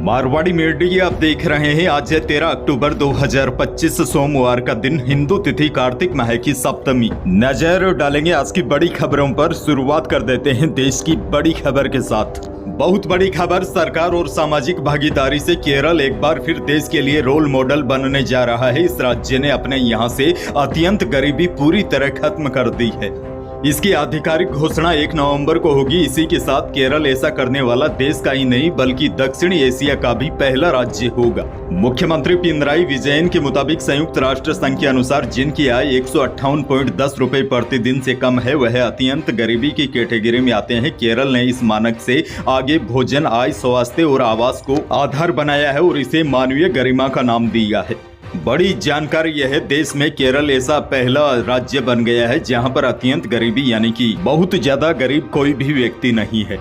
Marwari media आप देख रहे हैं। आज है 13 अक्टूबर 2025 सोमवार का दिन, हिंदू तिथि कार्तिक माह की सप्तमी। नजर डालेंगे आज की बड़ी खबरों पर। शुरुआत कर देते हैं देश की बड़ी खबर के साथ। बहुत बड़ी खबर, सरकार और सामाजिक भागीदारी से केरल एक बार फिर देश के लिए रोल मॉडल बनने जा रहा है। इस राज्य ने अपने यहाँ से अत्यंत गरीबी पूरी तरह खत्म कर दी है। इसकी आधिकारिक घोषणा 1 नवंबर को होगी। इसी के साथ केरल ऐसा करने वाला देश का ही नहीं बल्कि दक्षिणी एशिया का भी पहला राज्य होगा। मुख्यमंत्री पिनराई विजयन के मुताबिक संयुक्त राष्ट्र संघ के अनुसार जिनकी आय 158.10 रुपए प्रतिदिन से कम है वह अत्यंत गरीबी की कैटेगरी में आते हैं। केरल ने इस मानक से आगे भोजन, आय, स्वास्थ्य और आवास को आधार बनाया है और इसे मानवीय गरिमा का नाम दिया है। बड़ी जानकारी यह है, देश में केरल ऐसा पहला राज्य बन गया है जहां पर अत्यंत गरीबी यानी कि बहुत ज्यादा गरीब कोई भी व्यक्ति नहीं है।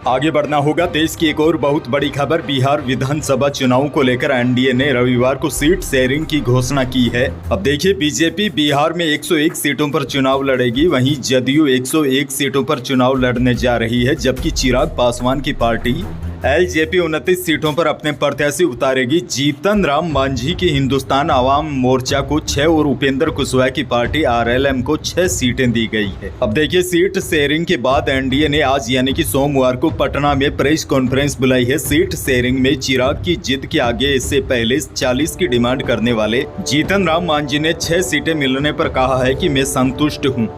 आगे बढ़ना होगा। देश की एक और बहुत बड़ी खबर, बिहार विधानसभा चुनाव को लेकर एनडीए ने रविवार को सीट शेयरिंग की घोषणा की है। अब देखिए, बीजेपी बिहार में 101 सीटों पर चुनाव लड़ेगी, वहीं जदयू 101 सीटों पर चुनाव लड़ने जा रही है, जबकि चिराग पासवान की पार्टी एलजेपी 29 सीटों पर अपने प्रत्याशी उतारेगी। जीतन राम मांझी की हिंदुस्तान आवाम मोर्चा को 6 और उपेंद्र कुशवाहा की पार्टी आरएलएम को 6 सीटें दी गई है। अब देखिए, सीट शेयरिंग के बाद एनडीए ने आज यानी कि सोमवार को पटना में प्रेस कॉन्फ्रेंस बुलाई है। सीट शेयरिंग में चिराग की जिद के आगे इससे पहले 40 की डिमांड करने वाले जीतन राम मांझी ने 6 सीटें मिलने पर कहा है कि मैं संतुष्ट हूँ।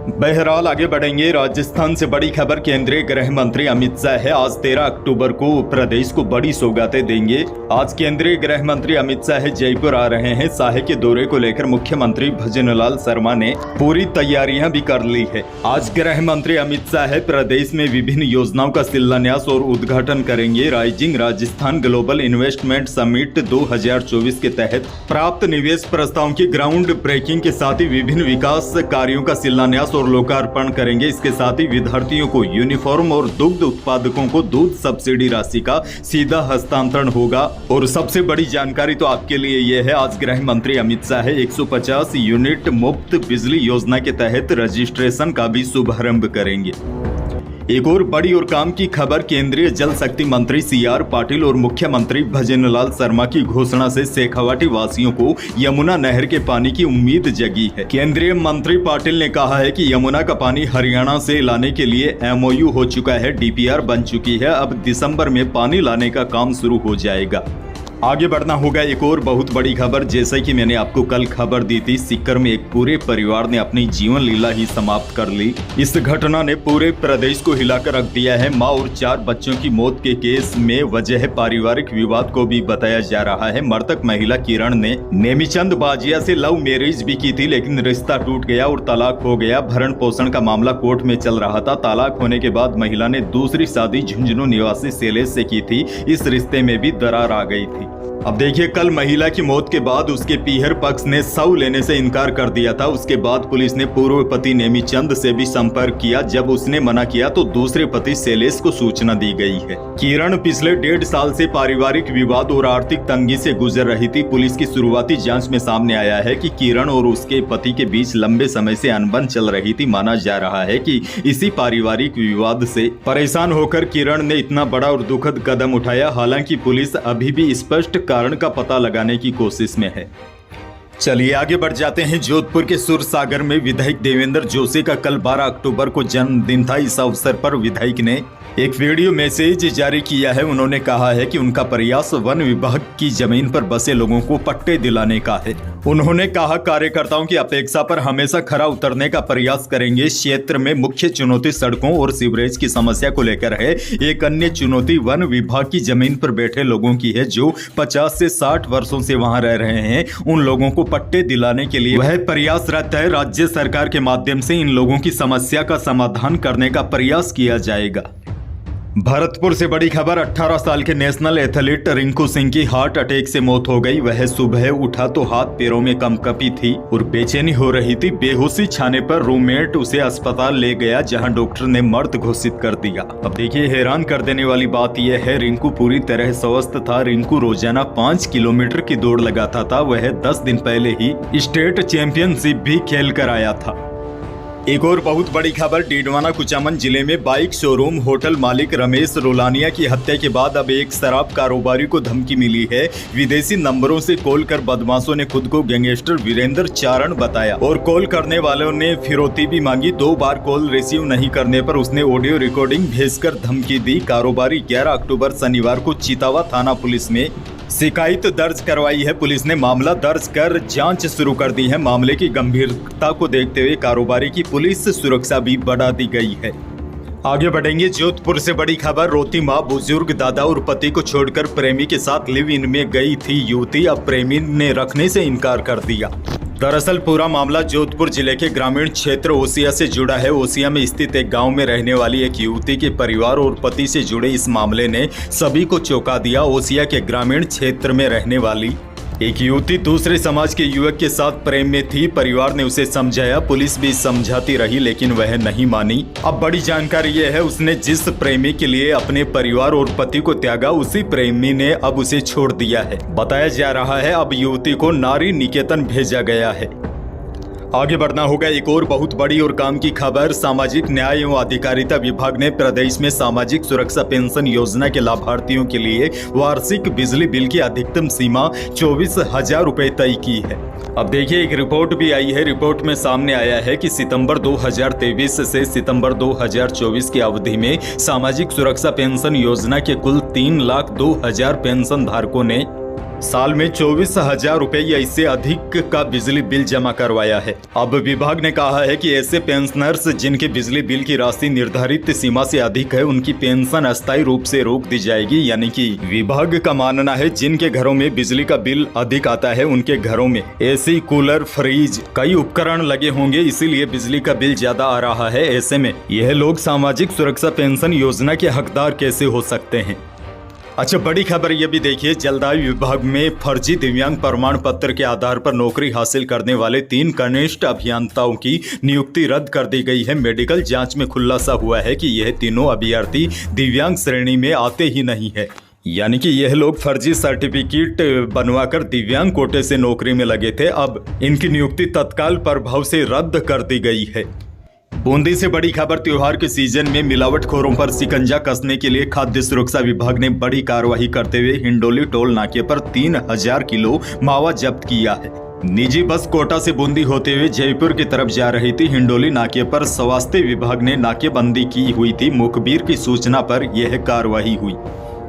बहरहाल आगे बढ़ेंगे। राजस्थान से बड़ी खबर, केंद्रीय गृह मंत्री अमित शाह है आज 13 अक्टूबर को प्रदेश को बड़ी सौगातें देंगे। आज केंद्रीय गृह मंत्री अमित शाह जयपुर आ रहे हैं। शाह के दौरे को लेकर मुख्यमंत्री भजनलाल शर्मा ने पूरी तैयारियां भी कर ली है। आज गृह मंत्री अमित शाह प्रदेश में विभिन्न योजनाओं का शिलान्यास और उद्घाटन करेंगे। Rising Rajasthan global investment summit 2024 के तहत प्राप्त निवेश प्रस्तावों की ग्राउंड ब्रेकिंग के साथ ही विभिन्न विकास कार्यों का शिलान्यास और लोकार्पण करेंगे। इसके साथ ही विद्यार्थियों को यूनिफॉर्म और दुग्ध उत्पादकों को दूध सब्सिडी राशि का सीधा हस्तांतरण होगा। और सबसे बड़ी जानकारी तो आपके लिए यह है, आज गृह मंत्री अमित शाह 150 यूनिट मुफ्त बिजली योजना के तहत रजिस्ट्रेशन का भी शुभारंभ करेंगे। एक और बड़ी और काम की खबर, केंद्रीय जल शक्ति मंत्री सीआर पाटिल और मुख्यमंत्री भजनलाल शर्मा की घोषणा से शेखावाटी वासियों को यमुना नहर के पानी की उम्मीद जगी है। केंद्रीय मंत्री पाटिल ने कहा है कि यमुना का पानी हरियाणा से लाने के लिए एमओयू हो चुका है, डीपीआर बन चुकी है, अब दिसंबर में पानी लाने का काम शुरू हो जाएगा। आगे बढ़ना होगा। एक और बहुत बड़ी खबर, जैसा कि मैंने आपको कल खबर दी थी, सीकर में एक पूरे परिवार ने अपनी जीवन लीला ही समाप्त कर ली। इस घटना ने पूरे प्रदेश को हिलाकर रख दिया है। मां और 4 बच्चों की मौत के केस में वजह पारिवारिक विवाद को भी बताया जा रहा है। मृतक महिला किरण ने नेमीचंद बाजिया से लव मैरिज भी की थी, लेकिन रिश्ता टूट गया और तलाक हो गया। भरण पोषण का मामला कोर्ट में चल रहा था। तलाक होने के बाद महिला ने दूसरी शादी झुंझुनू निवासी शैलेश से की थी। इस रिश्ते में भी दरार आ गई थी। अब देखिए, कल महिला की मौत के बाद उसके पीहर पक्ष ने शव लेने से इनकार कर दिया था। उसके बाद पुलिस ने पूर्व पति नेमीचंद से भी संपर्क किया। जब उसने मना किया तो दूसरे पति शैलेश को सूचना दी गई है। किरण पिछले 1.5 साल से पारिवारिक विवाद और आर्थिक तंगी से गुजर रही थी। पुलिस की शुरुआती जांच में सामने आया है कि किरण और उसके पति के बीच लंबे समय से अनबन चल रही थी। माना जा रहा है कि इसी पारिवारिक विवाद से परेशान होकर किरण ने इतना बड़ा और दुखद कदम उठाया। हालांकि पुलिस अभी भी स्पष्ट कारण का पता लगाने की कोशिश में है। चलिए आगे बढ़ जाते हैं। जोधपुर के सुरसागर में विधायक देवेंद्र जोशी का कल 12 अक्टूबर को जन्मदिन था। इस अवसर पर विधायक ने एक वीडियो मैसेज जारी किया है। उन्होंने कहा है कि उनका प्रयास वन विभाग की जमीन पर बसे लोगों को पट्टे दिलाने का है। उन्होंने कहा, कार्यकर्ताओं की अपेक्षा पर हमेशा खरा उतरने का प्रयास करेंगे। क्षेत्र में मुख्य चुनौती सड़कों और सीवरेज की समस्या को लेकर है। एक अन्य चुनौती वन विभाग की जमीन पर बैठे लोगों की है, जो 50 से 60 वर्षों से वहां रह रहे हैं। उन लोगों को पट्टे दिलाने के लिए वह प्रयासरत है। राज्य सरकार के माध्यम से इन लोगों की समस्या का समाधान करने का प्रयास किया जाएगा। भरतपुर से बड़ी खबर, 18 साल के नेशनल एथलीट रिंकू सिंह की हार्ट अटैक से मौत हो गई। वह सुबह उठा तो हाथ पैरों में कंपकपी थी और बेचैनी हो रही थी। बेहोशी छाने पर रूममेट उसे अस्पताल ले गया, जहां डॉक्टर ने मृत घोषित कर दिया। अब देखिए, हैरान कर देने वाली बात यह है, रिंकू पूरी तरह स्वस्थ था। रिंकू रोजाना 5 किलोमीटर की दौड़ लगाता था। वह 10 दिन पहले ही स्टेट चैंपियनशिप भी खेल कर आया था। एक और बहुत बड़ी खबर, डीडवाना कुचामन जिले में बाइक शोरूम होटल मालिक रमेश रोलानिया की हत्या के बाद अब एक शराब कारोबारी को धमकी मिली है। विदेशी नंबरों से कॉल कर बदमाशों ने खुद को गैंगस्टर वीरेंद्र चारण बताया और कॉल करने वालों ने फिरौती भी मांगी। 2 बार कॉल रिसीव नहीं करने पर उसने ऑडियो रिकॉर्डिंग भेजकर धमकी दी। कारोबारी 11 अक्टूबर शनिवार को चितावा थाना पुलिस में शिकायत दर्ज करवाई है। पुलिस ने मामला दर्ज कर जांच शुरू कर दी है। मामले की गंभीरता को देखते हुए कारोबारी की पुलिस सुरक्षा भी बढ़ा दी गई है। आगे बढ़ेंगे। जोधपुर से बड़ी खबर, रोती मां, बुजुर्ग दादा और पति को छोड़कर प्रेमी के साथ लिव इन में गई थी युवती। अब प्रेमी ने रखने से इनकार कर दिया। दरअसल पूरा मामला जोधपुर जिले के ग्रामीण क्षेत्र ओसिया से जुड़ा है। ओसिया में स्थित एक गांव में रहने वाली एक युवती के परिवार और पति से जुड़े इस मामले ने सभी को चौंका दिया। ओसिया के ग्रामीण क्षेत्र में रहने वाली एक युवती दूसरे समाज के युवक के साथ प्रेम में थी। परिवार ने उसे समझाया, पुलिस भी समझाती रही, लेकिन वह नहीं मानी। अब बड़ी जानकारी यह है, उसने जिस प्रेमी के लिए अपने परिवार और पति को त्यागा, उसी प्रेमी ने अब उसे छोड़ दिया है। बताया जा रहा है अब युवती को नारी निकेतन भेजा गया है। आगे बढ़ना होगा। एक और बहुत बड़ी और काम की खबर, सामाजिक न्याय एवं अधिकारिता विभाग ने प्रदेश में सामाजिक सुरक्षा पेंशन योजना के लाभार्थियों के लिए वार्षिक बिजली बिल की अधिकतम सीमा 24,000 रुपए तय की है। अब देखिए, एक रिपोर्ट भी आई है। रिपोर्ट में सामने आया है कि सितंबर 2023 से सितंबर 2024 की अवधि में सामाजिक सुरक्षा पेंशन योजना के कुल 3,02,000 पेंशन धारकों ने साल में 24,000 रुपए या इससे अधिक का बिजली बिल जमा करवाया है। अब विभाग ने कहा है कि ऐसे पेंशनर्स जिनके बिजली बिल की राशि निर्धारित सीमा से अधिक है, उनकी पेंशन अस्थायी रूप से रोक दी जाएगी। यानी कि विभाग का मानना है जिनके घरों में बिजली का बिल अधिक आता है, उनके घरों में एसी, कूलर, फ्रिज, कई उपकरण लगे होंगे, इसीलिए बिजली का बिल ज्यादा आ रहा है। ऐसे में यह लोग सामाजिक सुरक्षा पेंशन योजना के हकदार कैसे हो सकते हैं। अच्छा, बड़ी खबर ये भी देखिए, जलदायु विभाग में फर्जी दिव्यांग प्रमाण पत्र के आधार पर नौकरी हासिल करने वाले 3 कनिष्ठ अभियंताओं की नियुक्ति रद्द कर दी गई है। मेडिकल जांच में खुलासा हुआ है कि यह तीनों अभ्यर्थी दिव्यांग श्रेणी में आते ही नहीं है। यानी कि यह लोग फर्जी सर्टिफिकेट बनवाकर दिव्यांग कोटे से नौकरी में लगे थे। अब इनकी नियुक्ति तत्काल प्रभाव से रद्द कर दी गई है। बूंदी से बड़ी खबर, त्योहार के सीजन में मिलावटखोरों पर शिकंजा कसने के लिए खाद्य सुरक्षा विभाग ने बड़ी कार्रवाई करते हुए हिंडोली टोल नाके पर 3,000 किलो मावा जब्त किया है। निजी बस कोटा से बूंदी होते हुए जयपुर की तरफ जा रही थी। हिंडोली नाके पर स्वास्थ्य विभाग ने नाकेबंदी की हुई थी। मुखबिर की सूचना पर यह कार्रवाई हुई।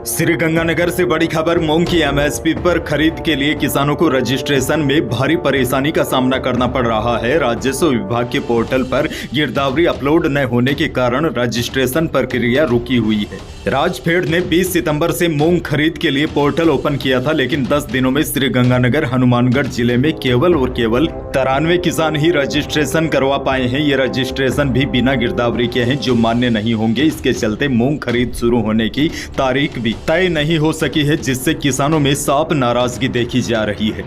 श्रीगंगानगर से बड़ी खबर, मूंग की एमएसपी पर खरीद के लिए किसानों को रजिस्ट्रेशन में भारी परेशानी का सामना करना पड़ रहा है। राजस्व विभाग के पोर्टल पर गिरदावरी अपलोड न होने के कारण रजिस्ट्रेशन प्रक्रिया रुकी हुई है। राजफेड ने 20 सितंबर से मूंग खरीद के लिए पोर्टल ओपन किया था, लेकिन 10 दिनों में श्रीगंगानगर हनुमानगढ़ जिले में केवल और केवल 93 किसान ही रजिस्ट्रेशन करवा पाए हैं। ये रजिस्ट्रेशन भी बिना गिरदावरी के हैं, जो मान्य नहीं होंगे। इसके चलते मूंग खरीद शुरू होने की तारीख भी तय नहीं हो सकी है, जिससे किसानों में साफ नाराजगी देखी जा रही है।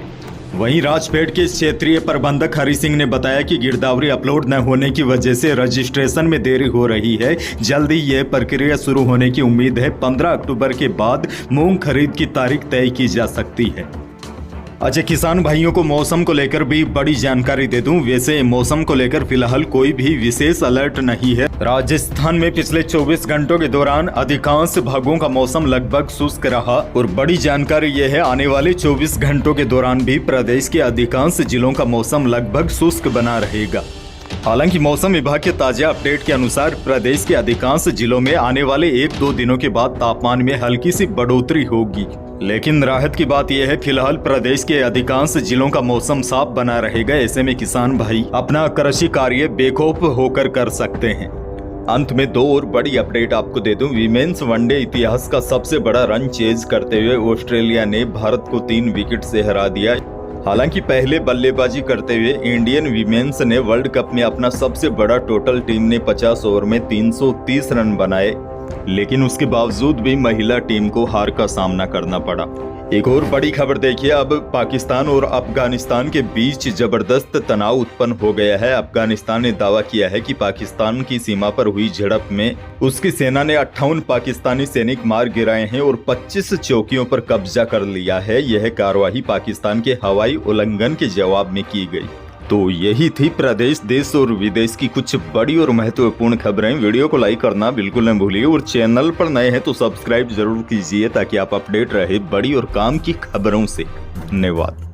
वहीं राजपेट के क्षेत्रीय प्रबंधक हरि सिंह ने बताया कि गिरदावरी अपलोड न होने की वजह से रजिस्ट्रेशन में देरी हो रही है। जल्द ही यह प्रक्रिया शुरू होने की उम्मीद है। 15 अक्टूबर के बाद मूंग खरीद की तारीख तय की जा सकती है। अच्छा, किसान भाइयों को मौसम को लेकर भी बड़ी जानकारी दे दूं। वैसे मौसम को लेकर फिलहाल कोई भी विशेष अलर्ट नहीं है। राजस्थान में पिछले 24 घंटों के दौरान अधिकांश भागों का मौसम लगभग शुष्क रहा और बड़ी जानकारी यह है, आने वाले 24 घंटों के दौरान भी प्रदेश के अधिकांश जिलों का मौसम लगभग शुष्क बना रहेगा। हालांकि मौसम विभाग के ताजा अपडेट के अनुसार प्रदेश के अधिकांश जिलों में आने वाले 1-2 दिनों के बाद तापमान में हल्की सी बढ़ोतरी होगी। लेकिन राहत की बात यह है, फिलहाल प्रदेश के अधिकांश जिलों का मौसम साफ बना रहेगा। ऐसे में किसान भाई अपना कृषि कार्य बेखौफ होकर कर सकते हैं। अंत में 2 और बड़ी अपडेट आपको दे दूं। वीमेंस वनडे इतिहास का सबसे बड़ा रन चेज करते हुए ऑस्ट्रेलिया ने भारत को 3 विकेट से हरा दिया। हालांकि पहले बल्लेबाजी करते हुए इंडियन वीमेंस ने वर्ल्ड कप में अपना सबसे बड़ा टोटल, टीम ने 50 ओवर में 330 रन बनाए, लेकिन उसके बावजूद भी महिला टीम को हार का सामना करना पड़ा। एक और बड़ी खबर देखिए, अब पाकिस्तान और अफगानिस्तान के बीच जबरदस्त तनाव उत्पन्न हो गया है। अफगानिस्तान ने दावा किया है कि पाकिस्तान की सीमा पर हुई झड़प में उसकी सेना ने 58 पाकिस्तानी सैनिक मार गिराए हैं और 25 चौकियों पर कब्जा कर लिया है। यह कार्रवाई पाकिस्तान के हवाई उल्लंघन के जवाब में की गई। तो यही थी प्रदेश, देश और विदेश की कुछ बड़ी और महत्वपूर्ण खबरें। वीडियो को लाइक करना बिल्कुल न भूलिए और चैनल पर नए हैं तो सब्सक्राइब जरूर कीजिए ताकि आप अपडेट रहे बड़ी और काम की खबरों से। धन्यवाद।